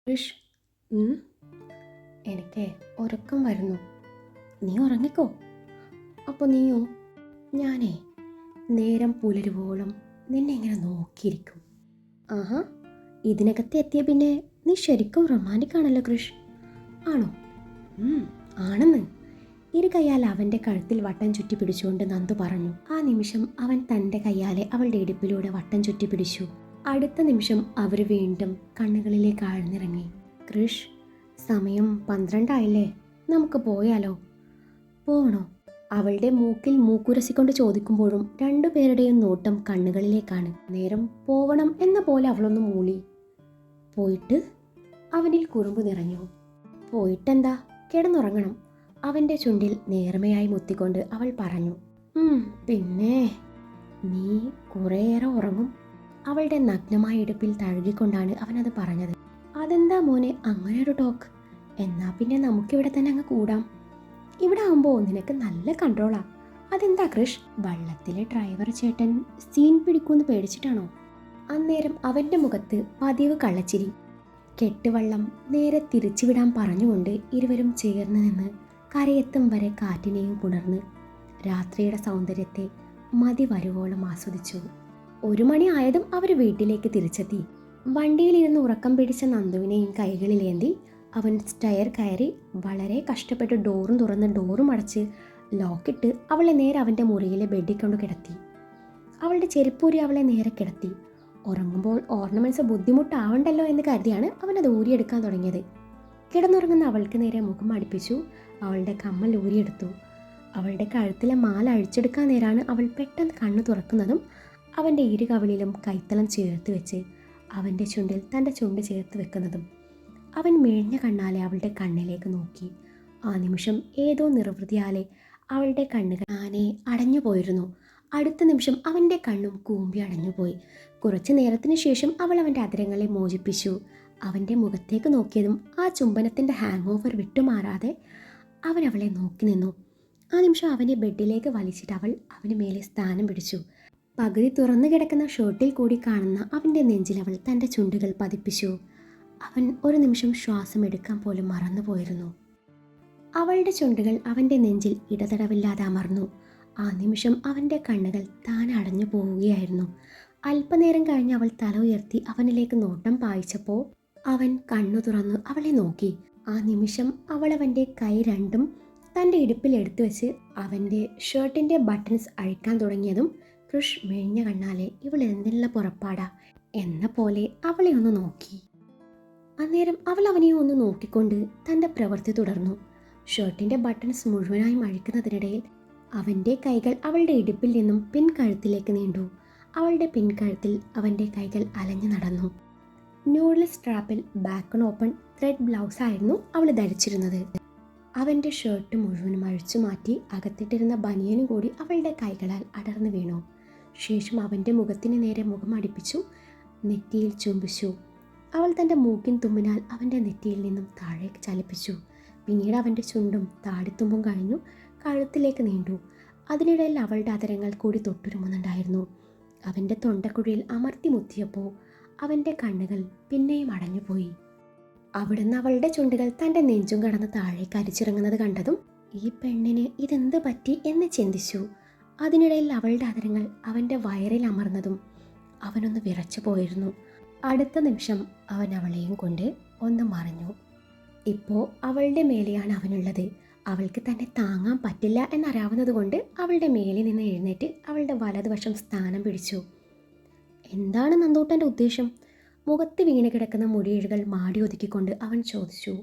ഋഷ്, ഉം, എനിക്ക് ഉറക്കം വരുന്നു. നീ ഉറങ്ങിക്കോ. അപ്പോൾ നീയോ? ഞാനേ നേരം പുലരുവോളം നിന്നെ ഇങ്ങനെ നോക്കിയിരിക്കും. ആഹാ, ഇതിനകത്ത് എത്തിയ പിന്നെ നീ ശരിക്കും റൊമാൻറ്റിക് ആണല്ലോ കൃഷ്. ആണോ? ആണെന്ന്. ഇരു കയ്യാൽ അവൻ്റെ കഴുത്തിൽ വട്ടം ചുറ്റി പിടിച്ചുകൊണ്ട് നന്ദു പറഞ്ഞു. ആ നിമിഷം അവൻ തൻ്റെ കയ്യാലെ അവളുടെ ഇടുപ്പിലൂടെ വട്ടം ചുറ്റി പിടിച്ചു. അടുത്ത നിമിഷം അവർ വീണ്ടും കണ്ണുകളിലേക്ക് ആഴ്ന്നിറങ്ങി. കൃഷ്, സമയം 12 ആയില്ലേ, നമുക്ക് പോയാലോ? പോകണോ? അവളുടെ മൂക്കിൽ മൂക്കുരസിക്കൊണ്ട് ചോദിക്കുമ്പോഴും രണ്ടുപേരുടെയും നോട്ടം കണ്ണുകളിലേക്കാണ്. നേരം പോവണം എന്ന പോലെ അവളൊന്ന് മൂളി. പോയിട്ട്? അവനിൽ കുറുമ്പ് നിറഞ്ഞു. പോയിട്ടെന്താ, കിടന്നുറങ്ങണം. അവൻ്റെ ചുണ്ടിൽ നേർമയായി മുത്തിക്കൊണ്ട് അവൾ പറഞ്ഞു. പിന്നെ നീ കുറേയേറെ ഉറങ്ങും. അവളുടെ നഗ്നമായ ഇടുപ്പിൽ തഴുകിക്കൊണ്ടാണ് അവനത് പറഞ്ഞത്. അതെന്താ മോനെ അങ്ങനെ ഒരു ടോക്ക്? എന്നാ പിന്നെ നമുക്കിവിടെ തന്നെ അങ്ങ് കൂടാം. ഇവിടെ ആവുമ്പോൾ നിനക്ക് നല്ല കൺട്രോളാ. അതെന്താ കൃഷ്, വള്ളത്തിലെ ഡ്രൈവർ ചേട്ടൻ സീൻ പിടിക്കുമെന്ന് പേടിച്ചിട്ടാണോ? അന്നേരം അവൻ്റെ മുഖത്ത് പതിവ് കള്ളച്ചിരി. കെട്ടുവള്ളം നേരെ തിരിച്ചുവിടാൻ പറഞ്ഞുകൊണ്ട് ഇരുവരും ചേർന്ന് നിന്ന് കരയെത്തും വരെ കാറ്റിനെയും പുണർന്ന് രാത്രിയുടെ സൗന്ദര്യത്തെ മതി വരുവോളം ആസ്വദിച്ചു. 1 മണി ആയതും അവർ വീട്ടിലേക്ക് തിരിച്ചെത്തി. വണ്ടിയിലിരുന്ന് ഉറക്കം പിടിച്ച നന്ദുവിനെയും കൈകളിലേന്തി അവൻ സ്റ്റെയർ കയറി വളരെ കഷ്ടപ്പെട്ട് ഡോറും തുറന്ന് ഡോറും അടച്ച് ലോക്കിട്ട് അവളെ നേരെ അവൻ്റെ മുറിയിലെ ബെഡിൽ കൊണ്ട് കിടത്തി. അവളുടെ ചെരുപ്പൂരി അവളെ നേരെ കിടത്തി. ഉറങ്ങുമ്പോൾ ഓർണമെൻറ്റ്സ് ബുദ്ധിമുട്ടാവണ്ടല്ലോ എന്ന് കരുതിയാണ് അവനത് ഊരിയെടുക്കാൻ തുടങ്ങിയത്. കിടന്നുറങ്ങുന്ന അവൾക്ക് നേരെ മുഖം അടുപ്പിച്ചു. അവളുടെ കമ്മൽ ഊരിയെടുത്തു. അവളുടെ കഴുത്തിലെ മാല അഴിച്ചെടുക്കാൻ നേരാണ് അവൾ പെട്ടെന്ന് കണ്ണു തുറക്കുന്നതും അവൻ്റെ ഇരു കവിളിലും കൈത്തലം ചേർത്ത് വെച്ച് അവൻ്റെ ചുണ്ടിൽ തൻ്റെ ചുണ്ട് ചേർത്ത് വെക്കുന്നതും. അവൻ മിഴിഞ്ഞ കണ്ണാലെ അവളുടെ കണ്ണിലേക്ക് നോക്കി. ആ നിമിഷം ഏതോ നിർവൃതിയാലെ അവളുടെ കണ്ണുകൾ ആനെ അടഞ്ഞു പോയിരുന്നു. അടുത്ത നിമിഷം അവൻ്റെ കണ്ണും കൂമ്പി അടഞ്ഞുപോയി. കുറച്ചു നേരത്തിന് ശേഷം അവൾ അവൻ്റെ അധരങ്ങളെ മോചിപ്പിച്ചു. അവൻ്റെ മുഖത്തേക്ക് നോക്കിയതും ആ ചുംബനത്തിൻ്റെ ഹാങ് ഓവർ വിട്ടുമാറാതെ അവൻ അവളെ നോക്കി നിന്നു. ആ നിമിഷം അവനെ ബെഡിലേക്ക് വലിച്ചിട്ട് അവൾ അവന് മേലെ സ്ഥാനം പിടിച്ചു. പകുതി തുറന്നു കിടക്കുന്ന ഷർട്ടിൽ കൂടി കാണുന്ന അവൻ്റെ നെഞ്ചിൽ അവൾ തൻ്റെ ചുണ്ടുകൾ പതിപ്പിച്ചു. അവൻ ഒരു നിമിഷം ശ്വാസം എടുക്കാൻ പോലും മറന്നുപോയിരുന്നു. അവളുടെ ചുണ്ടുകൾ അവൻ്റെ നെഞ്ചിൽ ഇടതടവില്ലാതെ അമർന്നു. ആ നിമിഷം അവൻ്റെ കണ്ണുകൾ താൻ അടഞ്ഞു പോവുകയായിരുന്നു. അല്പനേരം കഴിഞ്ഞ് അവൾ തല ഉയർത്തി അവനിലേക്ക് നോട്ടം പായിച്ചപ്പോൾ അവൻ കണ്ണു തുറന്നു അവളെ നോക്കി. ആ നിമിഷം അവൾ അവൻ്റെ കൈ രണ്ടും തൻ്റെ ഇടുപ്പിൽ എടുത്തു വെച്ച് അവൻ്റെ ഷർട്ടിൻ്റെ ബട്ടൺസ് അഴിക്കാൻ തുടങ്ങിയതും കൃഷ് മെഴിഞ്ഞ കണ്ണാലെ ഇവൾ എന്തിനുള്ള പുറപ്പാടാ എന്ന പോലെ അവളെ ഒന്ന് നോക്കി. അന്നേരം അവൾ അവനെ ഒന്ന് നോക്കിക്കൊണ്ട് തൻ്റെ പ്രവൃത്തി തുടർന്നു. ഷർട്ടിൻ്റെ ബട്ടൺസ് മുഴുവനായും അഴിക്കുന്നതിനിടയിൽ അവൻ്റെ കൈകൾ അവളുടെ ഇടുപ്പിൽ നിന്നും പിൻകഴുത്തിലേക്ക് നീണ്ടു. അവളുടെ പിൻകഴുത്തിൽ അവൻ്റെ കൈകൾ അലഞ്ഞു നടന്നു. ന്യൂഡിൽ സ്ട്രാപ്പിൽ ബാക്ക് ഓപ്പൺ ത്രെഡ് ബ്ലൗസ് ആയിരുന്നു അവൾ ധരിച്ചിരുന്നത്. അവൻ്റെ ഷർട്ട് മുഴുവനും അഴിച്ചു മാറ്റി അകത്തിട്ടിരുന്ന ബനിയനും കൂടി അവളുടെ കൈകളാൽ അടർന്നു വീണു. ശേഷം അവൻ്റെ മുഖത്തിന് നേരെ മുഖം അടുപ്പിച്ചു നെറ്റിയിൽ ചുംബിച്ചു. അവൾ തൻ്റെ മൂക്കിൻ തുമ്പിനാൽ അവൻ്റെ നെറ്റിയിൽ നിന്നും താഴേക്ക് ചലിപ്പിച്ചു. പിന്നീട് അവൻ്റെ ചുണ്ടും താടിത്തുമ്പും കഴിഞ്ഞു കഴുത്തിലേക്ക് നീണ്ടു. അതിനിടയിൽ അവളുടെ അധരങ്ങൾ കൂടി തൊട്ടുരുമുന്നുണ്ടായിരുന്നു. അവൻ്റെ തൊണ്ടക്കുഴിയിൽ അമർത്തി മുത്തിയപ്പോൾ അവൻ്റെ കണ്ണുകൾ പിന്നെയും അടഞ്ഞുപോയി. അവിടുന്ന് അവളുടെ ചുണ്ടുകൾ തൻ്റെ നെഞ്ചും കടന്ന് താഴേക്ക് അരിച്ചിറങ്ങുന്നത് കണ്ടതും ഈ പെണ്ണിന് ഇതെന്ത് പറ്റി എന്ന് ചിന്തിച്ചു. അതിനിടയിൽ അവളുടെ അധരങ്ങൾ അവൻ്റെ വയറിൽ അമർന്നതും അവനൊന്ന് വിറച്ചു പോയിരുന്നു. അടുത്ത നിമിഷം അവൻ അവളെയും കൊണ്ട് ഒന്ന് മറിഞ്ഞു. ഇപ്പോൾ അവളുടെ മേലെയാണ് അവനുള്ളത്. അവൾക്ക് തന്നെ താങ്ങാൻ പറ്റില്ല എന്നറിയാവുന്നത് കൊണ്ട് അവളുടെ മേലെ നിന്ന് എഴുന്നേറ്റ് അവളുടെ വലതുവശം സ്ഥാനം പിടിച്ചു. എന്താണ് നന്ദൂട്ടൻ്റെ ഉദ്ദേശം? മുഖത്ത് വീണ് കിടക്കുന്ന മുടിയിഴകൾ മാടി ഒതുക്കിക്കൊണ്ട് അവൻ ചോദിച്ചു.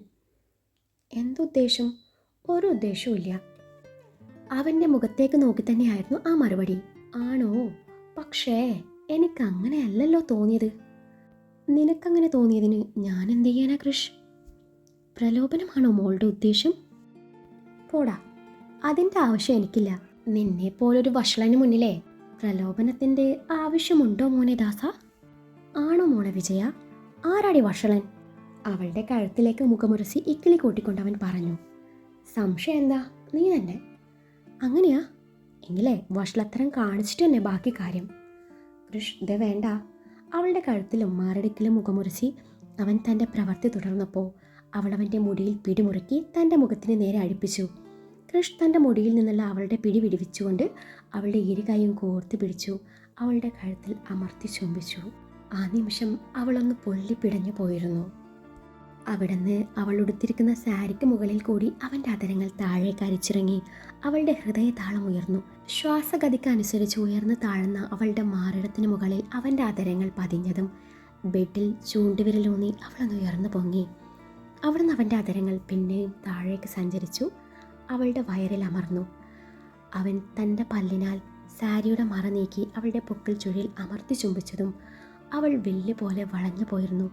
എന്തുദ്ദേശം? ഒരു ഉദ്ദേശവും ഇല്ല. അവൻ്റെ മുഖത്തേക്ക് നോക്കി തന്നെയായിരുന്നു ആ മറുപടി. ആണോ? പക്ഷേ എനിക്കങ്ങനെയല്ലല്ലോ തോന്നിയത്. നിനക്കങ്ങനെ തോന്നിയതിന് ഞാൻ എന്ത് ചെയ്യാനാ കൃഷ്? പ്രലോഭനമാണോ മോളുടെ ഉദ്ദേശം? പോടാ, അതിൻ്റെ ആവശ്യം എനിക്കില്ല. നിന്നെ പോലൊരു വഷളന് മുന്നിലേ പ്രലോഭനത്തിൻ്റെ ആവശ്യമുണ്ടോ മോനെ ദാസ? ആണോ മോളെ വിജയ? ആരാടി വഷളൻ? അവളുടെ കഴുത്തിലേക്ക് മുഖമുരസി ഇക്കിളി കൂട്ടിക്കൊണ്ട് അവൻ പറഞ്ഞു. സംശയം എന്താ? നീ തന്നെ. അങ്ങനെയാ? എങ്കിലേ വഷളത്തരം കാണിച്ചിട്ട് തന്നെ ബാക്കി കാര്യം. കൃഷ്, ഇത് വേണ്ട. അവളുടെ കഴുത്തിലും മാറടിക്കിലും മുഖമുരസി അവൻ തൻ്റെ പ്രവൃത്തി തുടർന്നപ്പോൾ അവൾ അവൻ്റെ മുടിയിൽ പിടിമുറുക്കി തൻ്റെ മുഖത്തിന് നേരെ അടുപ്പിച്ചു. കൃഷ് തൻ്റെ മുടിയിൽ നിന്നുള്ള അവളുടെ പിടി വിടുവിച്ചുകൊണ്ട് അവളുടെ ഇരു കൈയും കോർത്ത് പിടിച്ചു അവളുടെ കഴുത്തിൽ അമർത്തി ചുംബിച്ചു. ആ നിമിഷം അവളൊന്ന് പൊള്ളി പിടഞ്ഞു പോയിരുന്നു. അവിടുന്ന് അവൾ ഉടുത്തിരിക്കുന്ന സാരിക്ക് മുകളിൽ കൂടി അവൻ്റെ അതരങ്ങൾ താഴേക്ക് അരിച്ചിറങ്ങി. അവളുടെ ഹൃദയതാളം ഉയർന്നു. ശ്വാസഗതിക്ക് അനുസരിച്ച് ഉയർന്നു താഴ്ന്ന അവളുടെ മാറിടത്തിന് മുകളിൽ അവൻ്റെ അതരങ്ങൾ പതിഞ്ഞതും ബെഡിൽ ചൂണ്ടുവിരലൂന്നി അവളൊന്ന് ഉയർന്നു പൊങ്ങി. അവിടുന്ന് അവൻ്റെ അതരങ്ങൾ പിന്നെയും താഴേക്ക് സഞ്ചരിച്ചു അവളുടെ വയറിൽ അമർന്നു. അവൻ തൻ്റെ പല്ലിനാൽ സാരിയുടെ മറ നീക്കി അവളുടെ പൊക്കിൾ ചുഴിയിൽ അമർത്തി ചുംബിച്ചതും അവൾ വില്ല് പോലെ വളഞ്ഞു പോയിരുന്നു.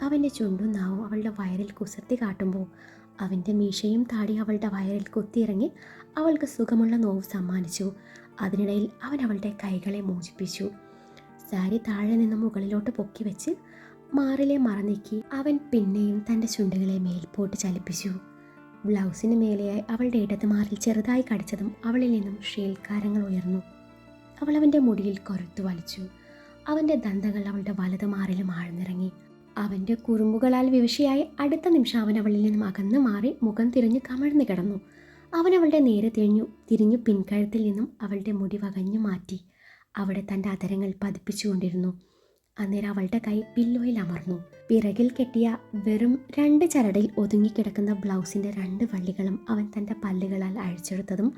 അവൻ്റെ ചുണ്ടും നാവും അവളുടെ വയറിൽ കുസൃതി കാട്ടുമ്പോൾ അവൻ്റെ മീശയും താടി അവളുടെ വയറിൽ കുത്തിയിറങ്ങി അവൾക്ക് സുഖമുള്ള നോവ് സമ്മാനിച്ചു. അതിനിടയിൽ അവൻ അവളുടെ കൈകളെ മോചിപ്പിച്ചു. സാരി താഴെ നിന്ന് മുകളിലോട്ട് പൊക്കി വെച്ച് മാറിലെ മറ നീക്കി അവൻ പിന്നെയും തൻ്റെ ചുണ്ടുകളെ മേൽപോട്ട് ചലിപ്പിച്ചു. ബ്ലൗസിന് മേലെയായി അവളുടെ ഇടത് മാറിൽ ചെറുതായി കടിച്ചതും അവളിൽ നിന്നും ഷീൽക്കാരങ്ങൾ ഉയർന്നു. അവൾ അവൻ്റെ മുടിയിൽ കൊരുത്തു വലിച്ചു. അവൻ്റെ ദന്തങ്ങൾ അവളുടെ വലത് മാറിലും ആഴ്ന്നിറങ്ങി. അവൻ്റെ കുറുമ്പുകളാൽ വിവശയായി അടുത്ത നിമിഷം അവൻ അവളിൽ നിന്നും അകന്നു മാറി മുഖം തിരിഞ്ഞ് കമഴ്ന്നു കിടന്നു. അവൻ അവളുടെ നേരെ തിരിഞ്ഞു പിൻകഴുത്തിൽ നിന്നും അവളുടെ മുടി വകഞ്ഞു മാറ്റി അവിടെ തൻ്റെ അതരങ്ങൾ പതിപ്പിച്ചുകൊണ്ടിരുന്നു. അന്നേരം അവളുടെ കൈ പില്ലോയിൽ അമർന്നു. പിറകിൽ കെട്ടിയ വെറും 2 ചരടിൽ ഒതുങ്ങിക്കിടക്കുന്ന ബ്ലൗസിൻ്റെ 2 വള്ളികളും അവൻ തൻ്റെ പല്ലുകളാൽ അഴിച്ചെടുത്തതും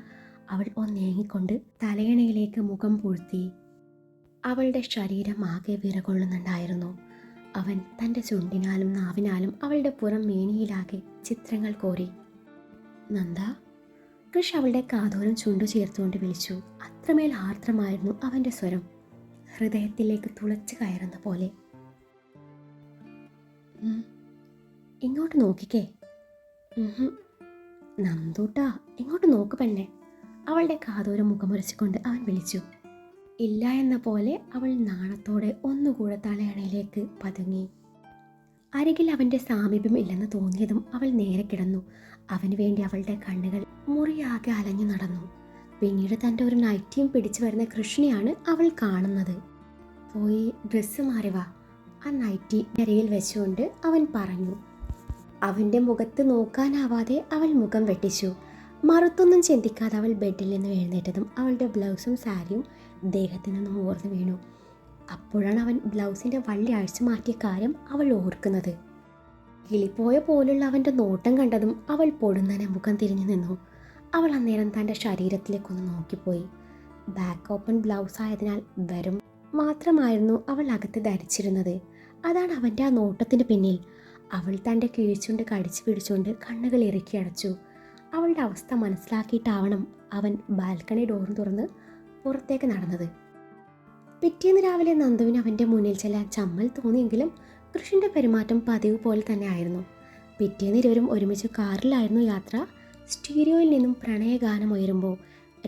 അവൾ ഒന്നേങ്ങിക്കൊണ്ട് തലയണയിലേക്ക് മുഖം പൂഴ്ത്തി. അവളുടെ ശരീരം ആകെ വിറകൊള്ളുന്നുണ്ടായിരുന്നു. അവൻ തൻ്റെ ചുണ്ടിനാലും നാവിനാലും അവളുടെ പുറം മേനിയിലാകെ ചിത്രങ്ങൾ കോരി. നന്ദ. കൃഷ് അവളുടെ കാതോരം ചുണ്ടു ചേർത്തുകൊണ്ട് വിളിച്ചു. അത്രമേൽ ആർദ്രമായിരുന്നു അവൻ്റെ സ്വരം, ഹൃദയത്തിലേക്ക് തുളച്ചു കയറുന്ന പോലെ. ഇങ്ങോട്ട് നോക്കിക്കേ. നന്ദൂട്ടാ, ഇങ്ങോട്ട് നോക്ക് പെണ്ണെ. അവളുടെ കാതോരം മുഖമുരച്ചിക്കൊണ്ട് അവൻ വിളിച്ചു. ഇല്ല എന്ന പോലെ അവൾ നാണത്തോടെ ഒന്നുകൂടെ തലയണയിലേക്ക് പതുങ്ങി. അരികിൽ അവൻ്റെ സാമീപ്യം ഇല്ലെന്ന് തോന്നിയതും അവൾ നേരെ കിടന്നു. അവന് വേണ്ടി അവളുടെ കണ്ണുകൾ മുറിയാകെ അലഞ്ഞു നടന്നു. പിന്നീട് തൻ്റെ ഒരു നൈറ്റിയും പിടിച്ചു വരുന്ന കൃഷ്ണനെയാണ് അവൾ കാണുന്നത്. പോയി ഡ്രസ്സ് മാറി വാ, ആ നൈറ്റി നിരയിൽ വെച്ചുകൊണ്ട് അവൻ പറഞ്ഞു. അവൻ്റെ മുഖത്ത് നോക്കാനാവാതെ അവൾ മുഖം വെട്ടിച്ചു. മറുത്തൊന്നും ചിന്തിക്കാതെ അവൾ ബെഡിൽ നിന്ന് എഴുന്നേറ്റതും അവളുടെ ബ്ലൗസും സാരിയും ദേഹത്തിൽ നിന്നും ഓർന്നു വീണു. അപ്പോഴാണ് അവൻ ബ്ലൗസിൻ്റെ വള്ളി അഴിച്ചു മാറ്റിയ കാര്യം അവൾ ഓർക്കുന്നത്. കിളിപ്പോയ പോലുള്ള അവൻ്റെ നോട്ടം കണ്ടതും അവൾ പൊടുന്നനെ മുഖം തിരിഞ്ഞു നിന്നു. അവൾ അന്നേരം തൻ്റെ ശരീരത്തിലേക്കൊന്ന് നോക്കിപ്പോയി. ബാക്ക് ഓപ്പൺ ബ്ലൗസ് ആയതിനാൽ വെറും മാത്രമായിരുന്നു അവൾ അകത്ത് ധരിച്ചിരുന്നത്. അതാണ് അവൻ്റെ ആ നോട്ടത്തിന് പിന്നിൽ. അവൾ തൻ്റെ കീഴ്ച്ചുണ്ട് കടിച്ചു പിടിച്ചുകൊണ്ട് കണ്ണുകൾ ഇറുക്കി അടച്ചു. അവളുടെ അവസ്ഥ മനസ്സിലാക്കിയിട്ടാവണം അവൻ ബാൽക്കണി ഡോർ തുറന്ന് പുറത്തേക്ക് നടന്നത്. പിറ്റേന്ന് രാവിലെ നന്ദുവിന് അവൻ്റെ മുന്നിൽ ചെല്ലാൻ ചമ്മൽ തോന്നിയെങ്കിലും കൃഷിൻ്റെ പെരുമാറ്റം പതിവ് പോലെ തന്നെ ആയിരുന്നു. പിറ്റേന്ന് ഇരുവരും ഒരുമിച്ച് കാറിലായിരുന്നു യാത്ര. സ്റ്റീരിയോയിൽ നിന്നും പ്രണയഗാനം ഉയരുമ്പോൾ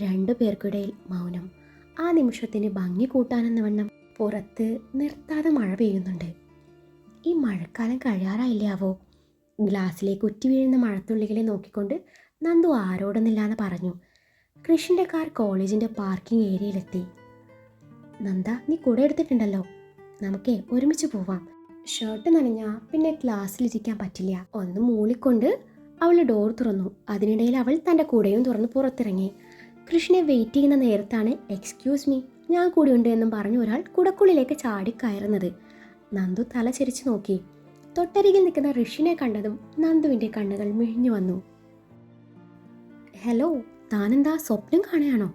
2 പേർക്കിടയിൽ മൗനം. ആ നിമിഷത്തിന് ഭംഗി കൂട്ടാനെന്ന വണ്ണം പുറത്ത് നിർത്താതെ മഴ പെയ്യുന്നുണ്ട്. ഈ മഴക്കാലം കഴിയാറായില്ലാവോ? ഗ്ലാസ്സിലേക്ക് ഉറ്റി വീഴുന്ന മഴത്തുള്ളികളെ നോക്കിക്കൊണ്ട് നന്ദു ആരോടൊന്നില്ലാന്ന് പറഞ്ഞു. കൃഷിൻ്റെ കാർ കോളേജിൻ്റെ പാർക്കിംഗ് ഏരിയയിലെത്തി. നന്ദ, നീ കൂടെ എടുത്തിട്ടുണ്ടല്ലോ, നമുക്കേ ഒരുമിച്ച് പോവാം. ഷർട്ട് നനഞ്ഞാൽ പിന്നെ ക്ലാസ്സിലിരിക്കാൻ പറ്റില്ല. ഒന്ന് മൂളിക്കൊണ്ട് അവൾ ഡോർ തുറന്നു. അതിനിടയിൽ അവൾ തൻ്റെ കൂടെയും തുറന്ന് പുറത്തിറങ്ങി. കൃഷ്ണനെ വെയിറ്റ് ചെയ്യുന്ന നേരത്താണ് എക്സ്ക്യൂസ് മീ, ഞാൻ കൂടെയുണ്ട് എന്നും പറഞ്ഞ് ഒരാൾ കുടക്കുള്ളിലേക്ക് ചാടിക്കയറുന്നത്. നന്ദു തല ചരിച്ചു നോക്കി. തൊട്ടരികിൽ നിൽക്കുന്ന ഋഷിനെ കണ്ടതും നന്ദുവിൻ്റെ കണ്ണുകൾ മിഴിഞ്ഞു വന്നു. ഹലോ, താനെന്താ സ്വപ്നം കാണുകയാണോ?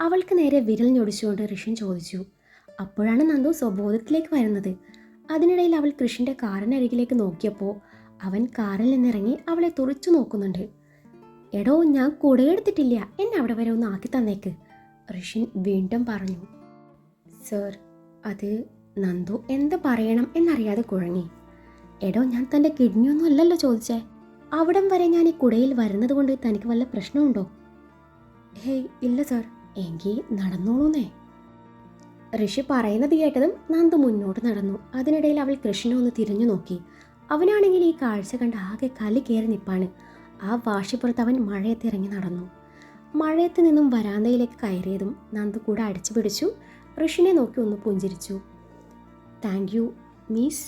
അവൾക്ക് നേരെ വിരൽ ഞൊടിച്ചുകൊണ്ട് ഋഷിൻ ചോദിച്ചു. അപ്പോഴാണ് നന്ദു സ്വബോധത്തിലേക്ക് വരുന്നത്. അതിനിടയിൽ അവൾ കൃഷിൻ്റെ കാറിനരികിലേക്ക് നോക്കിയപ്പോൾ അവൻ കാറിൽ നിന്നിറങ്ങി അവളെ തുറച്ചു നോക്കുന്നുണ്ട്. എടോ, ഞാൻ കൂടെ എടുത്തിട്ടില്ല, എന്നെ അവിടെ വരെ ഒന്ന് ആക്കി തന്നേക്ക്, ഋഷിൻ വീണ്ടും പറഞ്ഞു. സർ, അത് നന്ദു എന്ത് പറയണം എന്നറിയാതെ കുഴങ്ങി. എടോ, ഞാൻ തൻ്റെ കിഡ്നിയൊന്നും അല്ലല്ലോ ചോദിച്ചേ. അവിടം വരെ ഞാൻ ഈ കുടയിൽ വരുന്നത് കൊണ്ട് തനിക്ക് വല്ല പ്രശ്നമുണ്ടോ? ഹേയ്, ഇല്ല സർ. എങ്കിൽ നടന്നോളൂന്നേ. ഋഷി പറയുന്നത് കേട്ടതും നന്ദു മുന്നോട്ട് നടന്നു. അതിനിടയിൽ അവൾ കൃഷ്ണനെ ഒന്ന് തിരിഞ്ഞു നോക്കി. അവനാണെങ്കിൽ ഈ കാഴ്ച കണ്ട് ആകെ കലി കയറി നിൽപ്പാണ്. ആ വാശിപ്പുറത്ത് അവൻ മഴയത്ത് ഇറങ്ങി നടന്നു. മഴയത്ത് നിന്നും വരാന്തയിലേക്ക് കയറിയതും നന്ദു കൂടെ അടിച്ചു പിടിച്ചു ഋഷിനെ നോക്കി ഒന്ന് പുഞ്ചിരിച്ചു. Thank you miss.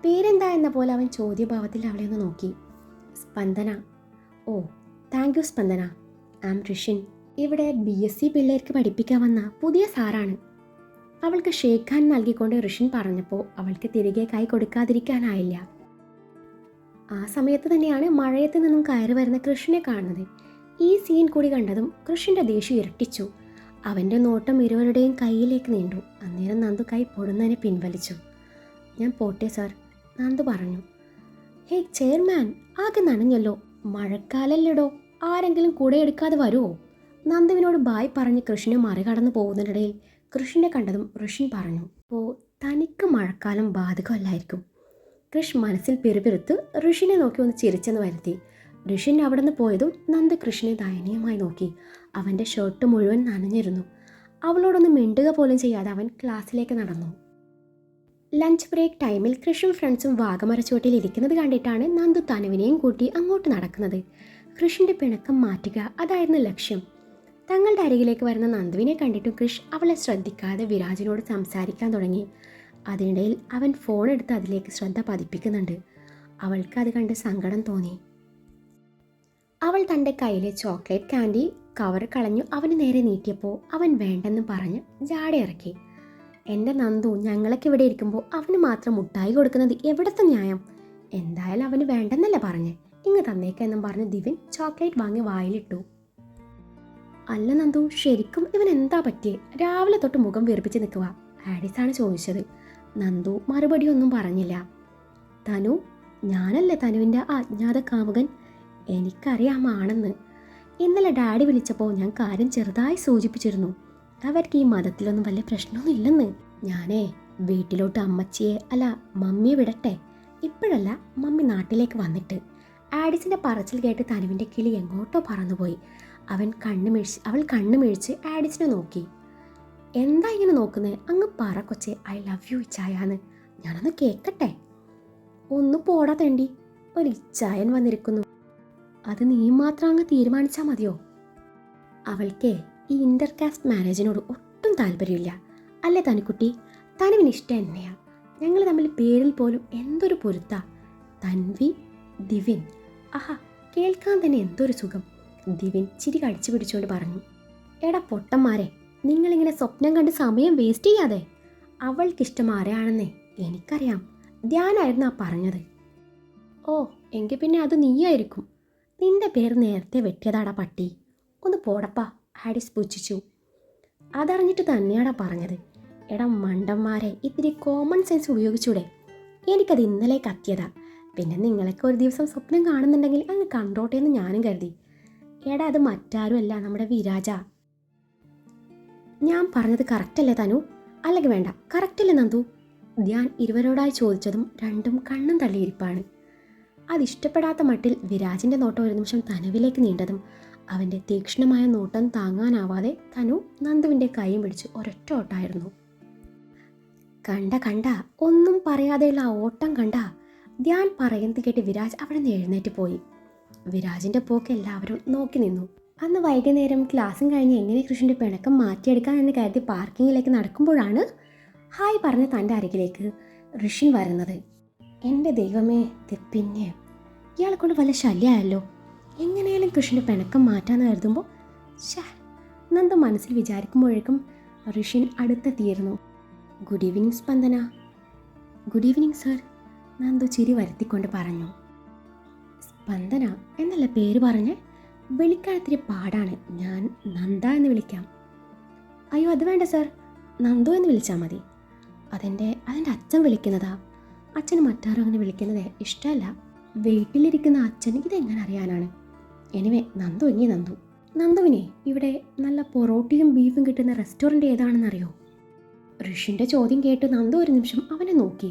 പേരെന്താ എന്ന പോലെ അവൻ ചോദ്യഭാവത്തിൽ അവളെ ഒന്ന് നോക്കി. സ്പന്ദന. ഓ, താങ്ക് യു സ്പന്ദന. ആം ഋഷിൻ. ഇവിടെ BSc പിള്ളേർക്ക് പഠിപ്പിക്കാൻ വന്ന പുതിയ സാറാണ്. അവൾക്ക് ഷേക്ക് ഹാൻഡ് നൽകിക്കൊണ്ട് ഋഷിൻ പറഞ്ഞപ്പോൾ അവൾക്ക് തിരികെ കൈ കൊടുക്കാതിരിക്കാനായില്ല. ആ സമയത്ത് തന്നെയാണ് മഴയത്ത് നിന്നും കയറി വരുന്ന കൃഷിനെ കാണുന്നത്. ഈ സീൻ കൂടി കണ്ടതും കൃഷിൻ്റെ ദേഷ്യം ഇരട്ടിച്ചു. അവൻ്റെ നോട്ടം ഇരുവരുടെയും കൈയിലേക്ക് നീണ്ടു. അന്നേരം നന്ദു കൈ പൊടുന്നതിനെ പിൻവലിച്ചു. ഞാൻ പോട്ടെ സാർ, നന്ദു പറഞ്ഞു. ഹേ ചെയർമാൻ, ആകെ നനഞ്ഞല്ലോ, മഴക്കാലല്ലടോ, ആരെങ്കിലും കൂടെ എടുക്കാതെ വരുമോ? നന്ദുവിനോട് ബായ് പറഞ്ഞ് കൃഷിനെ മറികടന്നു പോകുന്നതിനിടയിൽ കൃഷിനെ കണ്ടതും ഋഷിൻ പറഞ്ഞു. അപ്പോൾ തനിക്ക് മഴക്കാലം ബാധകമല്ലായിരിക്കും. കൃഷ് മനസ്സിൽ പിറുപിറുത്ത് ഋഷിനെ നോക്കി ഒന്ന് ചിരിച്ചെന്ന് വരുത്തി. ഋഷിൻ അവിടെ നിന്ന് പോയതും നന്ദു കൃഷിനെ ദയനീയമായി നോക്കി. അവൻ്റെ ഷർട്ട് മുഴുവൻ നനഞ്ഞിരുന്നു. അവളോടൊന്ന് മിണ്ടുക പോലും ചെയ്യാതെ അവൻ ക്ലാസ്സിലേക്ക് നടന്നു. ലഞ്ച് ബ്രേക്ക് ടൈമിൽ കൃഷും ഫ്രണ്ട്സും വാഗമരച്ചുവട്ടിൽ ഇരിക്കുന്നത് കണ്ടിട്ടാണ് നന്ദു തനുവിനെയും കൂട്ടി അങ്ങോട്ട് നടക്കുന്നത്. കൃഷിൻ്റെ പിണക്കം മാറ്റുക, അതായിരുന്നു ലക്ഷ്യം. തങ്ങളുടെ അരികിലേക്ക് വരുന്ന നന്ദുവിനെ കണ്ടിട്ടും കൃഷ് അവളെ ശ്രദ്ധിക്കാതെ വിരാജിനോട് സംസാരിക്കാൻ തുടങ്ങി. അതിനിടയിൽ അവൻ ഫോൺ എടുത്ത് അതിലേക്ക് ശ്രദ്ധ പതിപ്പിക്കുന്നുണ്ട്. അവൾക്ക് അത് കണ്ട് സങ്കടം തോന്നി. അവൾ തൻ്റെ കയ്യിലെ ചോക്ലേറ്റ് കാൻഡി കവർ കളഞ്ഞു അവന് നേരെ നീട്ടിയപ്പോൾ അവൻ വേണ്ടെന്ന് പറഞ്ഞ് ജാടെ ഇറക്കി. എൻ്റെ നന്ദു, ഞങ്ങളൊക്കെ ഇവിടെ ഇരിക്കുമ്പോൾ അവന് മാത്രം മുട്ടായി കൊടുക്കുന്നത് എവിടത്തെ ന്യായം? എന്തായാലും അവന് വേണ്ടെന്നല്ല പറഞ്ഞ്, ഇങ്ങ് തന്നേക്കെന്നും പറഞ്ഞ് ദിവൻ ചോക്ലേറ്റ് വാങ്ങി വായിലിട്ടു. അല്ല നന്ദു, ശരിക്കും ഇവൻ എന്താ പറ്റിയേ? രാവിലെ തൊട്ട് മുഖം വീർപ്പിച്ച് നിൽക്കുക, ആഡിസാണ് ചോദിച്ചത്. നന്ദു മറുപടി ഒന്നും പറഞ്ഞില്ല. തനു, ഞാനല്ലേ തനുവിൻ്റെ അജ്ഞാത കാമുകൻ? എനിക്കറിയാമാണെന്ന്. ഇന്നലെ ഡാഡി വിളിച്ചപ്പോൾ ഞാൻ കാര്യം ചെറുതായി സൂചിപ്പിച്ചിരുന്നു. അവർക്ക് ഈ മതത്തിലൊന്നും വലിയ പ്രശ്നമൊന്നും ഇല്ലെന്ന്. ഞാനേ വീട്ടിലോട്ട് അമ്മച്ചിയെ അല്ല മമ്മിയെ വിടട്ടെ. ഇപ്പോഴല്ല, മമ്മി നാട്ടിലേക്ക് വന്നിട്ട്. ആഡിസിൻ്റെ പറച്ചിൽ കേട്ട് തനുവിൻ്റെ കിളി എങ്ങോട്ടോ പറന്നുപോയി. അവൾ കണ്ണുമിഴിച്ച് ആഡിസിനെ നോക്കി. എന്താ ഇങ്ങനെ നോക്കുന്നത്? അങ്ങ് പറ കൊച്ചെ, ഐ ലവ് യു ഇച്ചായാന്ന്. ഞാനൊന്ന് കേൾക്കട്ടെ. ഒന്ന് പോടാ തേണ്ടി, ഒരു ഇച്ചായൻ വന്നിരിക്കുന്നു. അത് നീ മാത്രം അങ്ങ് തീരുമാനിച്ചാൽ മതിയോ? അവൾക്ക് ഈ ഇന്റർകാസ്റ്റ് മാരേജിനോട് ഒട്ടും താല്പര്യമില്ല. അല്ലേ തനുക്കുട്ടി? തനുവിന് ഇഷ്ടം എന്നെയാ. ഞങ്ങൾ തമ്മിൽ പേരിൽ പോലും എന്തൊരു പൊരുത്താ. തൻവി, ദിവ്യൻ. ആഹാ, കേൾക്കാൻ തന്നെ എന്തൊരു സുഖം. ദിവ്യൻ ചിരി കടിച്ചു പിടിച്ചുകൊണ്ട് പറഞ്ഞു. എടാ പൊട്ടന്മാരെ, നിങ്ങളിങ്ങനെ സ്വപ്നം കണ്ട് സമയം വേസ്റ്റ് ചെയ്യാതെ. അവൾക്കിഷ്ടം ആരെയാണെന്നേ എനിക്കറിയാം. ധ്യാനായിരുന്നു ആ പറഞ്ഞത്. ഓ, എങ്കിൽ പിന്നെ അത് നീയായിരിക്കും. നിന്റെ പേര് നേരത്തെ വെട്ടിയതാടാ പട്ടി. ഒന്ന് പോടപ്പാ, ഹാഡിസ് പുച്ഛിച്ചു. അതറിഞ്ഞിട്ട് തന്നെയാടാ പറഞ്ഞത്. എടാ മണ്ടന്മാരെ, ഇത്തിരി കോമൺ സെൻസ് ഉപയോഗിച്ചൂടെ? എനിക്കത് ഇന്നലെ കത്തിയതാ. പിന്നെ നിങ്ങളൊക്കെ ഒരു ദിവസം സ്വപ്നം കാണുന്നുണ്ടെങ്കിൽ അങ്ങ് കണ്ടോട്ടെ എന്ന് ഞാനും കരുതി. എടാ, അത് മറ്റാരുമല്ല, നമ്മുടെ വിരാജ. ഞാൻ പറഞ്ഞത് കറക്റ്റല്ലേ തനു? അല്ലെങ്കിൽ വേണ്ട, കറക്റ്റല്ലേ നന്ദു? ധ്യാൻ ഇരുവരോടായി ചോദിച്ചതും രണ്ടും കണ്ണും തള്ളിയിരിപ്പാണ്. അതിഷ്ടപ്പെടാത്ത മട്ടിൽ വിരാജിൻ്റെ നോട്ടം ഒരു നിമിഷം തനുവിലേക്ക് നീണ്ടതും അവൻ്റെ തീക്ഷ്ണമായ നോട്ടം താങ്ങാനാവാതെ തനു നന്ദുവിൻ്റെ കൈയും പിടിച്ച് ഒരൊറ്റ ഓട്ടായിരുന്നു. കണ്ട ഒന്നും പറയാതെയുള്ള ആ ഓട്ടം കണ്ട. ധ്യാൻ പറയുന്നത് കേട്ട് വിരാജ് അവിടെ നിന്ന് എഴുന്നേറ്റ് പോയി. വിരാജിൻ്റെ പോക്ക് എല്ലാവരും നോക്കി നിന്നു. അന്ന് വൈകുന്നേരം ക്ലാസ്സും കഴിഞ്ഞ് എങ്ങനെ കൃഷിൻ്റെ പിണക്കം മാറ്റിയെടുക്കാം എന്ന് കരുതി പാർക്കിങ്ങിലേക്ക് നടക്കുമ്പോഴാണ് ഹായ് പറഞ്ഞ് തൻ്റെ അരികിലേക്ക് ഋഷിൻ വരുന്നത്. എൻ്റെ ദൈവമേ, പിന്നെ ഇയാളെ കൊണ്ട് വല്ല ശല്യമായല്ലോ. എങ്ങനെയാലും കൃഷിൻ്റെ പിണക്കം മാറ്റാമെന്ന് കരുതുമ്പോൾ നന്ദ മനസ്സിൽ വിചാരിക്കുമ്പോഴേക്കും Rishin അടുത്തെത്തിയിരുന്നു. Good evening Spandana. Good evening sir, Nandu ചിരി വരുത്തിക്കൊണ്ട് പറഞ്ഞു. സ്പന്ദന എന്നല്ല പേര് പറഞ്ഞ് വിളിക്കാൻ ഇത്തിരി പാടാണ്. ഞാൻ നന്ദ എന്ന് വിളിക്കാം. അയ്യോ അത് വേണ്ട സർ, നന്ദു എന്ന് വിളിച്ചാൽ മതി. അതെൻ്റെ അച്ഛൻ വിളിക്കുന്നതാ. അച്ഛന് മറ്റാരും അങ്ങനെ വിളിക്കുന്നത് ഇഷ്ടമല്ല. വീട്ടിലിരിക്കുന്ന അച്ഛൻ ഇതെങ്ങനെ അറിയാനാണ്? എനിവേ, നന്ദു എങ്ങി നന്ദു. നന്ദുവിനെ ഇവിടെ നല്ല പൊറോട്ടയും ബീഫും കിട്ടുന്ന റെസ്റ്റോറൻറ്റ് ഏതാണെന്നറിയോ? ഋഷിൻ്റെ ചോദ്യം കേട്ട് നന്ദു ഒരു നിമിഷം അവനെ നോക്കി.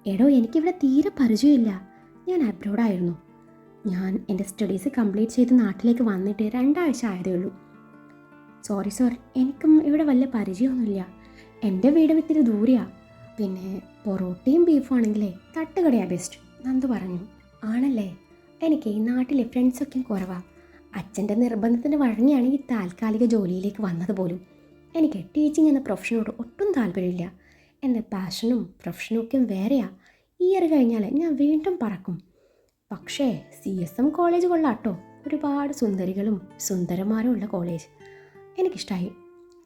എടോ, എനിക്കിവിടെ തീരെ പരിചയമില്ല. ഞാൻ അബ്രോഡായിരുന്നു. ഞാൻ എൻ്റെ സ്റ്റഡീസ് കംപ്ലീറ്റ് ചെയ്ത് നാട്ടിലേക്ക് വന്നിട്ട് 2 ആഴ്ച ആയതേ ഉള്ളൂ. സോറി സർ, എനിക്കും ഇവിടെ വലിയ പരിചയമൊന്നുമില്ല. എൻ്റെ വീട് ഇത്തിരി ദൂരെയാണ്. പിന്നെ പൊറോട്ടയും ബീഫും ആണെങ്കിലേ തട്ടുകടയാണ് ബെസ്റ്റ്, നന്ദു പറഞ്ഞു. ആണല്ലേ? എനിക്ക് ഈ നാട്ടിലെ ഫ്രണ്ട്സൊക്കെ കുറവാണ്. അച്ഛൻ്റെ നിർബന്ധത്തിന് വഴങ്ങിയാണ് ഈ താൽക്കാലിക ജോലിയിലേക്ക് വന്നത് പോലും. എനിക്ക് ടീച്ചിങ് എന്ന പ്രൊഫഷനോട് ഒട്ടും താല്പര്യമില്ല. എൻ്റെ പാഷനും പ്രൊഫഷനും ഒക്കെ വേറെയാണ്. ഇയർ കഴിഞ്ഞാൽ ഞാൻ വീണ്ടും പറക്കും. പക്ഷേ CSM കോളേജ് കൊള്ളാട്ടോ. ഒരുപാട് സുന്ദരികളും സുന്ദരന്മാരും ഉള്ള കോളേജ്. എനിക്കിഷ്ടമായി.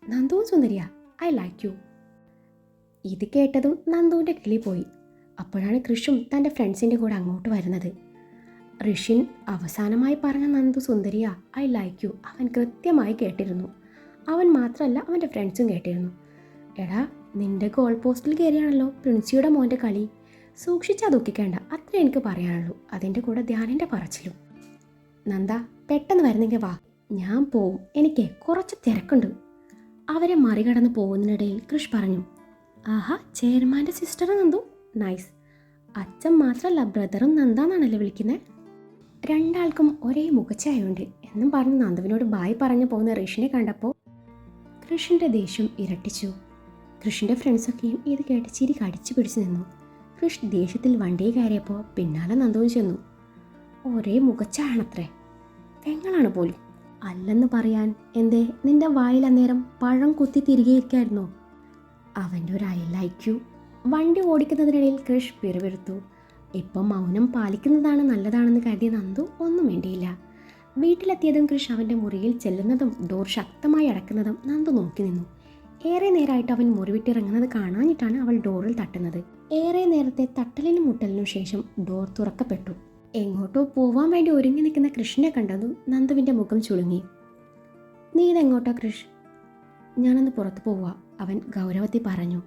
നന്ദുവും സുന്ദരിയാ. I like you. ഇത് കേട്ടതും നന്ദുവിൻ്റെ കിളി പോയി. അപ്പോഴാണ് കൃഷും തൻ്റെ ഫ്രണ്ട്സിൻ്റെ കൂടെ അങ്ങോട്ട് വരുന്നത്. ഋഷിൻ അവസാനമായി പറഞ്ഞ നന്ദു സുന്ദരിയാ, ഐ ലൈക്ക് യു അവൻ കൃത്യമായി കേട്ടിരുന്നു. അവൻ മാത്രമല്ല, അവൻ്റെ ഫ്രണ്ട്സും കേട്ടിരുന്നു. എടാ, നിന്റെ ഗോൾ പോസ്റ്റിൽ കയറിയാണല്ലോ പ്രിൻസിയുടെ മോൻ്റെ കളി. സൂക്ഷിച്ചാൽ ദുഃഖിക്കേണ്ട, അത്ര എനിക്ക് പറയാനുള്ളൂ. അതിൻ്റെ കൂടെ ധ്യാനിൻ്റെ പറച്ചിലും. നന്ദ, പെട്ടെന്ന് വരുന്നെങ്കിൽ വാ, ഞാൻ പോവും, എനിക്ക് കുറച്ച് തിരക്കുണ്ട്. അവരെ മറികടന്ന് പോകുന്നതിനിടയിൽ കൃഷ് പറഞ്ഞു, ആഹാ, ചെയർമാൻ്റെ സിസ്റ്റർ നന്ദു, നൈസ്. അച്ഛൻ മാത്രമല്ല, ബ്രദറും നന്ദ എന്നാണല്ലോ വിളിക്കുന്നത്. രണ്ടാൾക്കും ഒരേ മുഖച്ചായുണ്ട് എന്നും പറഞ്ഞ് നന്ദുവിനോട് ബായ് പറഞ്ഞു പോകുന്ന ഋഷിനെ കണ്ടപ്പോൾ കൃഷിൻ്റെ ദേഷ്യം ഇരട്ടിച്ചു. കൃഷിൻ്റെ ഫ്രണ്ട്സൊക്കെയും ഇത് കേട്ട് ചിരി കടിച്ചു പിടിച്ചു നിന്നു. കൃഷ് ദേഷ്യത്തിൽ വണ്ടിയെ കയറിയപ്പോൾ പിന്നാലെ നന്ദുവും ചെന്നു. ഒരേ മുഖച്ചായണത്രേ, പെങ്ങളാണ് പോലും. അല്ലെന്ന് പറയാൻ എന്തേ നിന്റെ വായിൽ അന്നേരം പഴം കുത്തി തിരികെ ഇരിക്കായിരുന്നോ? അവൻ്റെ ഒരു ഐ ലൈക്ക് യു. വണ്ടി ഓടിക്കുന്നതിനിടയിൽ കൃഷ് പിറുപിറുത്തു. ഇപ്പം മൗനം പാലിക്കുന്നതാണ് നല്ലതാണെന്ന് കരുതിയ നന്ദു ഒന്നും വേണ്ടിയില്ല. വീട്ടിലെത്തിയതും കൃഷ് അവൻ്റെ മുറിയിൽ ചെല്ലുന്നതും ഡോർ ശക്തമായി അടക്കുന്നതും നന്ദു നോക്കി നിന്നു. ഏറെ നേരമായിട്ട് അവൻ മുറിവിട്ടിറങ്ങുന്നത് കാണാഞ്ഞിട്ടാണ് അവൾ ഡോറിൽ തട്ടുന്നത്. ഏറെ നേരത്തെ തട്ടലിനും മുട്ടലിനും ശേഷം ഡോർ തുറക്കപ്പെട്ടു. എങ്ങോട്ടോ പോവാൻ വേണ്ടി ഒരുങ്ങി നിൽക്കുന്ന കൃഷിനെ കണ്ടതും നന്ദുവിൻ്റെ മുഖം ചുളുങ്ങി. നീ ഇതെങ്ങോട്ടോ കൃഷ്? ഞാനൊന്ന് പുറത്ത് പോവാ, അവൻ ഗൗരവത്തിൽ പറഞ്ഞു.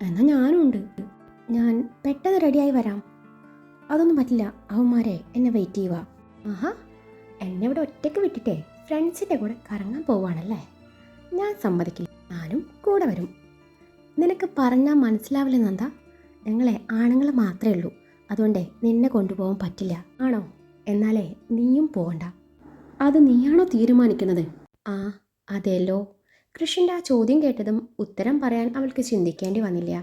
എന്നാൽ ഞാനുണ്ട്, ഞാൻ പെട്ടെന്ന് റെഡിയായി വരാം. അതൊന്നും പറ്റില്ല, അവന്മാരെ എന്നെ വെയിറ്റ് ചെയ്യുക. ആഹാ, എന്നെ ഇവിടെ ഒറ്റയ്ക്ക് വിട്ടിട്ടേ ഫ്രണ്ട്സിൻ്റെ കൂടെ കറങ്ങാൻ പോവാണല്ലേ? ഞാൻ സമ്മതിക്കില്ല, ഞാനും കൂടെ വരും. നിനക്ക് പറഞ്ഞാൽ മനസ്സിലാവില്ല നന്ദ, ഞങ്ങളെ ആണുങ്ങൾ മാത്രമേ ഉള്ളൂ, അതുകൊണ്ടേ നിന്നെ കൊണ്ടുപോകാൻ പറ്റില്ല. ആണോ? എന്നാലേ നീയും പോകണ്ട. അത് നീയാണോ തീരുമാനിക്കുന്നത്? ആ അതെല്ലോ. കൃഷിൻ്റെ ആ ചോദ്യം കേട്ടതും ഉത്തരം പറയാൻ അവൾക്ക് ചിന്തിക്കേണ്ടി വന്നില്ല.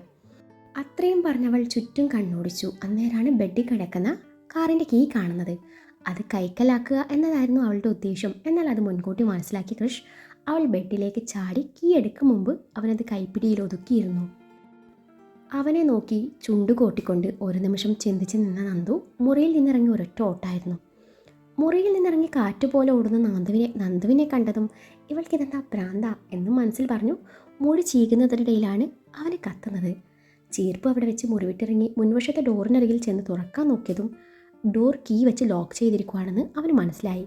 അത്രയും പറഞ്ഞവൾ ചുറ്റും കണ്ണോടിച്ചു. അന്നേരമാണ് ബെഡിൽ കിടക്കുന്ന കാറിൻ്റെ കീ കാണുന്നത്. അത് കൈക്കലാക്കുക എന്നതായിരുന്നു അവളുടെ ഉദ്ദേശം. എന്നാൽ അത് മുൻകൂട്ടി മനസ്സിലാക്കി കൃഷ് അവൾ ബെഡിലേക്ക് ചാടി കീ എടുക്കും മുമ്പ് അവനത് കൈപ്പിടിയിൽ ഒതുക്കിയിരുന്നു. അവനെ നോക്കി ചുണ്ടുകൂട്ടിക്കൊണ്ട് ഒരു നിമിഷം ചിന്തിച്ച് നിന്ന നന്ദു മുറിയിൽ നിന്നിറങ്ങി ഒരൊറ്റ ഓട്ടായിരുന്നു. മുറിയിൽ നിന്നിറങ്ങി കാറ്റുപോലെ ഓടുന്ന നന്ദുവിനെ കണ്ടതും ഇവൾക്കിതെന്താ ഭ്രാന്ത എന്നും മനസ്സിൽ പറഞ്ഞു. മുടി ചീകുന്നതിനിടയിലാണ് അവനെ കത്തുന്നത്. ചീർപ്പ് അവിടെ വെച്ച് മുറിവിട്ടിറങ്ങി മുൻവശത്തെ ഡോറിനരികിൽ ചെന്ന് തുറക്കാൻ നോക്കിയതും ഡോർ കീ വെച്ച് ലോക്ക് ചെയ്തിരിക്കുകയാണെന്ന് അവന് മനസ്സിലായി.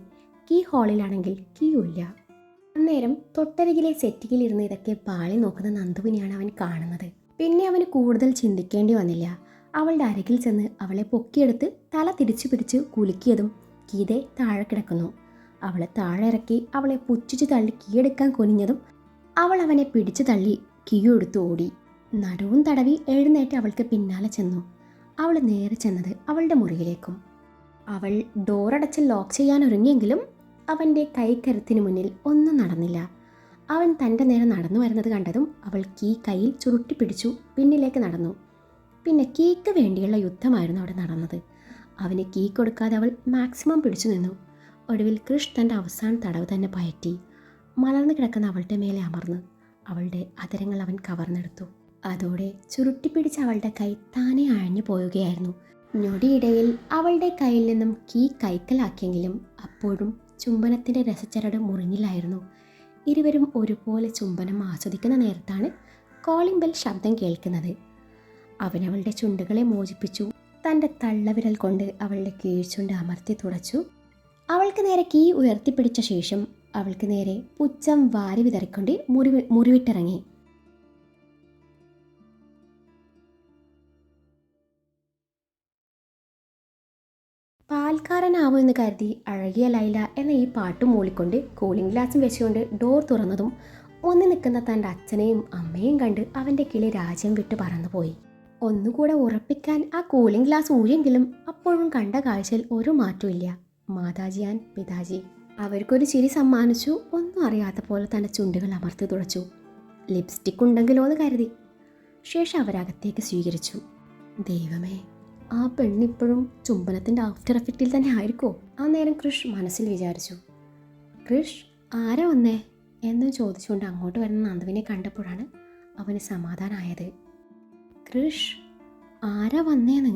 കീ ഹാളിലാണെങ്കിൽ കീയുമില്ല. അന്നേരം തൊട്ടരികിലെ സെറ്റിയിലിരുന്ന് ഇതൊക്കെ പാളി നോക്കുന്ന നന്ദുവിനെയാണ് അവൻ കാണുന്നത്. പിന്നെ അവന് കൂടുതൽ ചിന്തിക്കേണ്ടി വന്നില്ല. അവളുടെ അരികിൽ ചെന്ന് അവളെ പൊക്കിയെടുത്ത് തല തിരിച്ചു പിടിച്ച് കുലുക്കിയതും കീതെ താഴെ കിടക്കുന്നു. അവളെ താഴെ ഇറക്കി അവളെ പുച്ഛിച്ച് തള്ളി കീയെടുക്കാൻ കുനിഞ്ഞതും അവൾ അവനെ പിടിച്ചു തള്ളി കീയെടുത്ത് ഓടി. നടുവും തടവി എഴുന്നേറ്റ് അവൾക്ക് പിന്നാലെ ചെന്നു. അവൾ നേരെ ചെന്നത് അവളുടെ മുറിയിലേക്കും. അവൾ ഡോറടച്ച് ലോക്ക് ചെയ്യാൻ ഒരുങ്ങിയെങ്കിലും അവൻ്റെ കൈക്കരുത്തിന് മുന്നിൽ ഒന്നും നടന്നില്ല. അവൻ തൻ്റെ നേരെ നടന്നു വരുന്നത് കണ്ടതും അവൾ കീ കയ്യിൽ ചുരുട്ടി പിടിച്ചു പിന്നിലേക്ക് നടന്നു. പിന്നെ കീക്ക് വേണ്ടിയുള്ള യുദ്ധമായിരുന്നു അവിടെ നടന്നത്. അവന് കീ കൊടുക്കാതെ അവൾ മാക്സിമം പിടിച്ചു നിന്നു. ഒടുവിൽ കൃഷ് തൻ്റെ അവസാന തടവ് തന്നെ പയറ്റി. മലർന്നു കിടക്കുന്ന അവളുടെ മേലെ അമർന്ന് അവളുടെ അധരങ്ങൾ അവൻ കവർന്നെടുത്തു. അതോടെ ചുരുട്ടിപ്പിടിച്ച അവളുടെ കൈ താനെ അഴഞ്ഞു പോവുകയായിരുന്നു. ഞൊടിയിടയിൽ അവളുടെ കയ്യിൽ നിന്നും കീ കൈക്കലാക്കിയെങ്കിലും അപ്പോഴും ചുംബനത്തിൻ്റെ രസച്ചരട് മുറിഞ്ഞില്ലായിരുന്നു. ഇരുവരും ഒരുപോലെ ചുംബനം ആസ്വദിക്കുന്ന നേരത്താണ് കോളിംഗ് ബെൽ ശബ്ദം കേൾക്കുന്നത്. അവനവളുടെ ചുണ്ടുകളെ മോചിപ്പിച്ചു. തൻ്റെ തള്ളവിരൽ കൊണ്ട് അവളുടെ കീഴ്ചുണ്ട് അമർത്തി തുടച്ചു. അവൾക്ക് നേരെ കീ ഉയർത്തിപ്പിടിച്ച ശേഷം അവൾക്ക് നേരെ പുച്ഛം വാരി വിതറിക്കൊണ്ട് മുറിവിട്ടിറങ്ങി. പാൽക്കാരനാവുമെന്ന് കരുതി അഴകിയ ലൈല എന്ന ഈ പാട്ട് മൂളിക്കൊണ്ട് കൂളിംഗ് ഗ്ലാസും വെച്ചുകൊണ്ട് ഡോർ തുറന്നതും ഒന്നി നിൽക്കുന്ന തൻ്റെ അച്ഛനെയും അമ്മയും കണ്ട് അവൻ്റെ കിളി രാജ്യം വിട്ട് പറന്നുപോയി. ഒന്നുകൂടെ ഉറപ്പിക്കാൻ ആ കൂളിംഗ് ഗ്ലാസ് ഊരിയെങ്കിലും അപ്പോഴും കണ്ട കാഴ്ചയിൽ ഒരു മാറ്റമില്ല. മാതാജി ആൻഡ് പിതാജി അവർക്കൊരു ചിരി സമ്മാനിച്ചു. ഒന്നും അറിയാത്ത പോലെ തൻ്റെ ചുണ്ടുകൾ അമർത്തി തുടച്ചു. ലിപ്സ്റ്റിക് ഉണ്ടെങ്കിലോ എന്ന് കരുതി. ശേഷം അവരകത്തേക്ക് സ്വീകരിച്ചു. ദൈവമേ, ആ പെണ്ണിപ്പോഴും ചുംബനത്തിൻ്റെ ആഫ്റ്റർ എഫക്റ്റിൽ തന്നെ ആയിരിക്കുമോ? ആ നേരം കൃഷ് മനസ്സിൽ വിചാരിച്ചു. കൃഷ്, ആരാ വന്നേ എന്ന് ചോദിച്ചുകൊണ്ട് അങ്ങോട്ട് വരുന്ന നന്ദുവിനെ കണ്ടപ്പോഴാണ് അവന് സമാധാനമായത്. കൃഷ്, ആരാ വന്നേന്ന്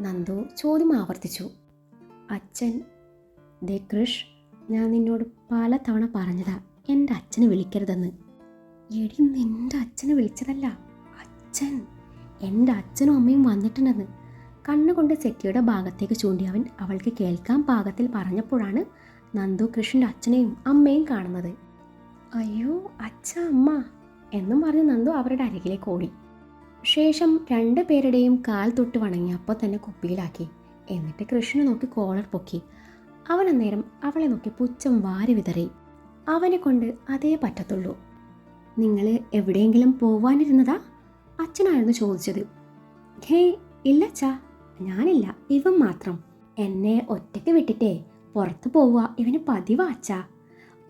നന്ദു ചോദ്യം ആവർത്തിച്ചു. അച്ഛൻ. ദേ കൃഷ്, ഞാൻ നിന്നോട് പല തവണ പറഞ്ഞതാ എൻ്റെ അച്ഛനെ വിളിക്കരുതെന്ന്. എടി, നിൻ്റെ അച്ഛനെ വിളിച്ചതല്ല, അച്ഛൻ. എൻ്റെ അച്ഛനും അമ്മയും വന്നിട്ടുണ്ടെന്ന് കണ്ണുകൊണ്ട് സെറ്റിയുടെ ഭാഗത്തേക്ക് ചൂണ്ടി അവൻ അവൾക്ക് കേൾക്കാൻ പാകത്തിൽ പറഞ്ഞപ്പോഴാണ് നന്ദു കൃഷിൻ്റെ അച്ഛനെയും അമ്മയും കാണുന്നത്. അയ്യോ അച്ഛ, അമ്മ എന്നും പറഞ്ഞ് നന്ദു അവരുടെ അരികിലേക്ക് ഓടി. ശേഷം 2 പേരുടെയും കാൽ തൊട്ട് വണങ്ങി അപ്പോൾ തന്നെ കുപ്പിയിലാക്കി. എന്നിട്ട് കൃഷ്ണനെ നോക്കി കോളർ പൊക്കി. അവൻ അന്നേരം അവളെ നോക്കി പുച്ഛം വാരി വിതറി. അവനെ കൊണ്ട് അതേ പറ്റത്തുള്ളൂ. നിങ്ങൾ എവിടെയെങ്കിലും പോവാനിരുന്നതാ? അച്ഛനായിരുന്നു ചോദിച്ചത്. ഹേയ് ഇല്ല അച്ഛാ, ഞാനില്ല, ഇവൻ മാത്രം. എന്നെ ഒറ്റയ്ക്ക് വിട്ടിട്ടേ പുറത്ത് പോവുക ഇവന് പതിവാ അച്ഛാ.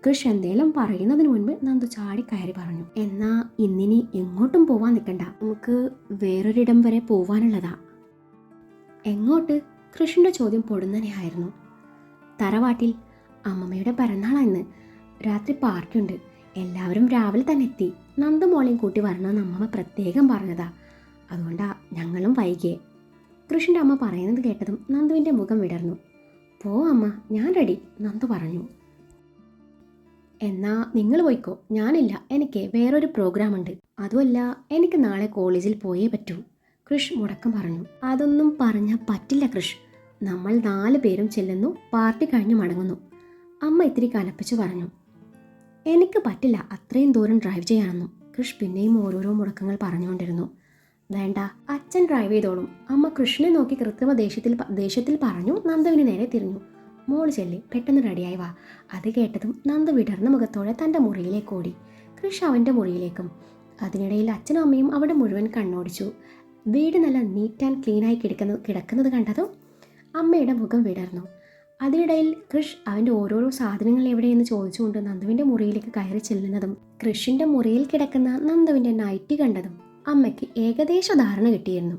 കൃഷ് എന്തേലും പറയുന്നതിന് മുൻപ് നന്ദു ചാടി കയറി പറഞ്ഞു. എന്നാ ഇന്നിനി എങ്ങോട്ടും പോവാൻ നിൽക്കണ്ട, നമുക്ക് വേറൊരിടം വരെ പോവാനുള്ളതാ. എങ്ങോട്ട്? കൃഷിൻ്റെ ചോദ്യം പൊടുന്നനെയായിരുന്നു. തറവാട്ടിൽ അമ്മമ്മയുടെ പിറന്നാളാന്ന്. രാത്രി പാർട്ടിയുണ്ട്. എല്ലാവരും രാവിലെ തന്നെ എത്തി. നന്ദു മോളെയും കൂട്ടി വരണമെന്ന് അമ്മമ്മ പ്രത്യേകം പറഞ്ഞതാ. അതുകൊണ്ടാ ഞങ്ങളും വൈകിയേ. കൃഷിൻ്റെ അമ്മ പറയുന്നത് കേട്ടതും നന്ദുവിൻ്റെ മുഖം വിടർന്നു. പോ അമ്മ, ഞാൻ റെഡി, നന്ദു പറഞ്ഞു. എന്നാ നിങ്ങൾ പോയിക്കോ, ഞാനില്ല, എനിക്ക് വേറൊരു പ്രോഗ്രാം ഉണ്ട്. അതുമല്ല, എനിക്ക് നാളെ കോളേജിൽ പോയേ പറ്റൂ, കൃഷ് മുടക്കം പറഞ്ഞു. അതൊന്നും പറഞ്ഞാൽ പറ്റില്ല കൃഷ്. നമ്മൾ 4 പേരും ചെല്ലുന്നു, പാർട്ടി കഴിഞ്ഞ് മടങ്ങുന്നു, അമ്മ ഇത്തിരി കനപ്പിച്ചു പറഞ്ഞു. എനിക്ക് പറ്റില്ല അത്രയും ദൂരം ഡ്രൈവ് ചെയ്യാനൊന്നും. കൃഷ് പിന്നെയും ഓരോരോ മുടക്കങ്ങൾ പറഞ്ഞുകൊണ്ടിരുന്നു. വേണ്ട, അച്ഛൻ ഡ്രൈവ് ചെയ്തോളും, അമ്മ കൃഷ്ണനെ നോക്കി കൃത്രിമ ദേഷ്യത്തിൽ പറഞ്ഞു. നന്ദുവിന് നേരെ തിരിഞ്ഞു. മോള് ചെല്ലി, പെട്ടെന്ന് റെഡിയായി വാ. അത് കേട്ടതും നന്ദു വിടർന്ന മുഖത്തോടെ തൻ്റെ മുറിയിലേക്ക് ഓടി. കൃഷ് അവൻ്റെ മുറിയിലേക്കും. അതിനിടയിൽ അച്ഛനും അമ്മയും അവിടെ മുഴുവൻ കണ്ണോടിച്ചു. വീട് നല്ല നീറ്റ് ആൻഡ് ക്ലീനായി കിടക്കുന്നത് കണ്ടതും അമ്മയുടെ മുഖം വിടർന്നു. അതിനിടയിൽ കൃഷ് അവൻ്റെ ഓരോരോ സാധനങ്ങൾ എവിടെയെന്ന് ചോദിച്ചുകൊണ്ട് നന്ദുവിൻ്റെ മുറിയിലേക്ക് കയറി ചെല്ലുന്നതും കൃഷിൻ്റെ മുറിയിൽ കിടക്കുന്ന നന്ദുവിൻ്റെ നൈറ്റി കണ്ടതും അമ്മയ്ക്ക് ഏകദേശ ധാരണ കിട്ടിയിരുന്നു.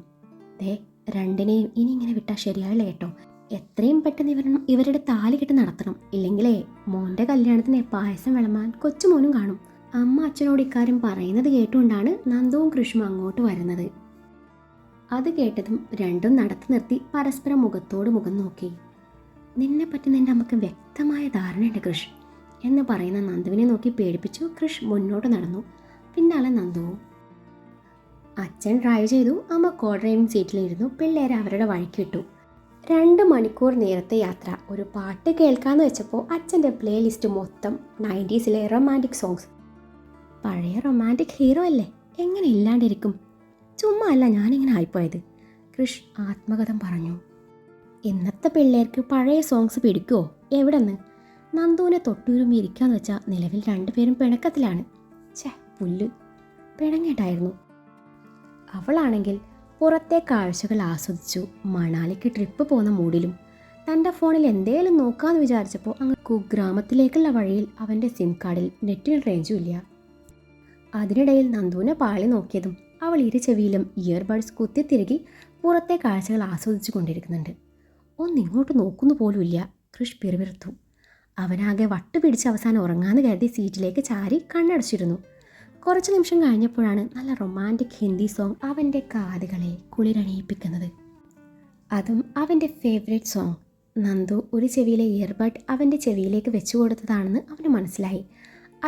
ദേ, രണ്ടിനെയും ഇനി ഇങ്ങനെ വിട്ടാൽ ശരിയാവില്ല കേട്ടോ. എത്രയും പെട്ടെന്ന് ഇവരുടെ താലി കെട്ടി നടത്തണം. ഇല്ലെങ്കിലേ മോൻ്റെ കല്യാണത്തിന് പായസം വിളമ്പാൻ കൊച്ചുമോനും കാണും. അമ്മ അച്ഛനോട് ഇക്കാര്യം പറയുന്നത് കേട്ടുകൊണ്ടാണ് നന്ദുവും കൃഷും അങ്ങോട്ട് വരുന്നത്. അത് കേട്ടതും രണ്ടും നടത്തി നിർത്തി പരസ്പരം മുഖത്തോട് മുഖം നോക്കി. നിന്നെപ്പറ്റി നിന്റെ അമ്മക്ക് വ്യക്തമായ ധാരണയുണ്ട് കൃഷ് എന്ന് പറയുന്ന നന്ദുവിനെ നോക്കി പേടിപ്പിച്ചു കൃഷ് മുന്നോട്ട് നടന്നു. പിന്നാലെ നന്ദുവും. അച്ഛൻ ഡ്രൈവ് ചെയ്തു. അമ്മ കോ ഡ്രൈവിംഗ് സീറ്റിലിരുന്നു. പിള്ളേരെ അവരുടെ വഴിക്ക് വിട്ടു. 2 മണിക്കൂർ നേരത്തെ യാത്ര. ഒരു പാട്ട് കേൾക്കാമെന്ന് വെച്ചപ്പോൾ അച്ഛൻ്റെ പ്ലേ ലിസ്റ്റ് മൊത്തം 90s റൊമാൻറ്റിക് സോങ്സ്. പഴയ റൊമാൻറ്റിക് ഹീറോ അല്ലേ, എങ്ങനെ ഇല്ലാണ്ടിരിക്കും? ചുമ്മാ അല്ല ഞാനിങ്ങനെ ആയിപ്പോയത്, കൃഷ് ആത്മകഥം പറഞ്ഞു. ഇന്നത്തെ പിള്ളേർക്ക് പഴയ സോങ്സ് പിടിക്കുമോ? എവിടെന്ന്? നന്ദുവിനെ തൊട്ടുരുമ്മി ഇരിക്കാന്ന് വെച്ചാൽ നിലവിൽ 2 പേരും പിണക്കത്തിലാണ്. പുല്ല്, പിണങ്ങിയിട്ടായിരുന്നു. അവളാണെങ്കിൽ പുറത്തെ കാഴ്ചകൾ ആസ്വദിച്ചു. മണാലിക്ക് ട്രിപ്പ് പോകുന്ന മൂഡിലും. തൻ്റെ ഫോണിൽ എന്തേലും നോക്കാമെന്ന് വിചാരിച്ചപ്പോൾ അങ്ങ് കുഗ്രാമത്തിലേക്കുള്ള വഴിയിൽ അവൻ്റെ സിം കാർഡിൽ നെറ്റിന് റേഞ്ചും ഇല്ല. അതിനിടയിൽ നന്ദുവിനെ പാളി നോക്കിയതും അവൾ ചെവിയിലും ഇയർബഡ്സ് കുത്തിത്തിരുകി പുറത്തെ കാഴ്ചകൾ ആസ്വദിച്ചു കൊണ്ടിരിക്കുന്നുണ്ട്. ഒന്നിങ്ങോട്ട് നോക്കുന്നു പോലുമില്ല. കൃഷ് പിറുപിറുത്തു. അവനാകെ വട്ടുപിടിച്ച് അവസാനം ഉറങ്ങാന്ന് കരുതി സീറ്റിലേക്ക് ചാരി കണ്ണടച്ചിരുന്നു. കുറച്ച് നിമിഷം കഴിഞ്ഞപ്പോഴാണ് നല്ല റൊമാൻറ്റിക് ഹിന്ദി സോങ് അവൻ്റെ കാതുകളെ കുളിരണിയിപ്പിക്കുന്നത്. അതും അവൻ്റെ ഫേവറേറ്റ് സോങ്. നന്ദു ഒരു ചെവിയിലെ ഇയർബഡ് അവൻ്റെ ചെവിയിലേക്ക് വെച്ചു കൊടുത്തതാണെന്ന് അവന് മനസ്സിലായി.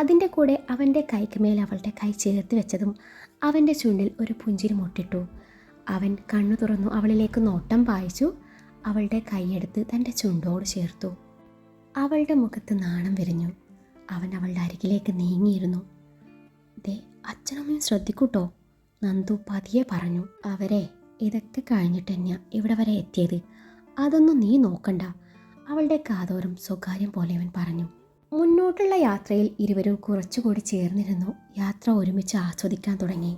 അതിൻ്റെ കൂടെ അവൻ്റെ കൈക്കുമേൽ അവളുടെ കൈ ചേർത്ത് വെച്ചതും അവൻ്റെ ചുണ്ടിൽ ഒരു പുഞ്ചിരി മുട്ടിട്ടു. അവൻ കണ്ണു തുറന്നു അവളിലേക്ക് നോട്ടം പായിച്ചു. അവളുടെ കൈയെടുത്ത് തൻ്റെ ചുണ്ടോട് ചേർത്തു. അവളുടെ മുഖത്ത് നാണം വിരിഞ്ഞു. അവൻ അവളുടെ അരികിലേക്ക് നീങ്ങിയിരുന്നു. ദേ, അച്ഛനമ്മയും ശ്രദ്ധിക്കൂട്ടോ, നന്ദു പതിയെ പറഞ്ഞു. അവരെ ഇതൊക്കെ കഴിഞ്ഞിട്ട് തന്നെയാ ഇവിടെ വരെ എത്തിയത്, അതൊന്നും നീ നോക്കണ്ട, അവളുടെ കാതോരം സ്വകാര്യം പോലെ അവൻ പറഞ്ഞു. മുന്നോട്ടുള്ള യാത്രയിൽ ഇരുവരും കുറച്ചുകൂടി ചേർന്നിരുന്നു. യാത്ര ഒരുമിച്ച് ആസ്വദിക്കാൻ തുടങ്ങി.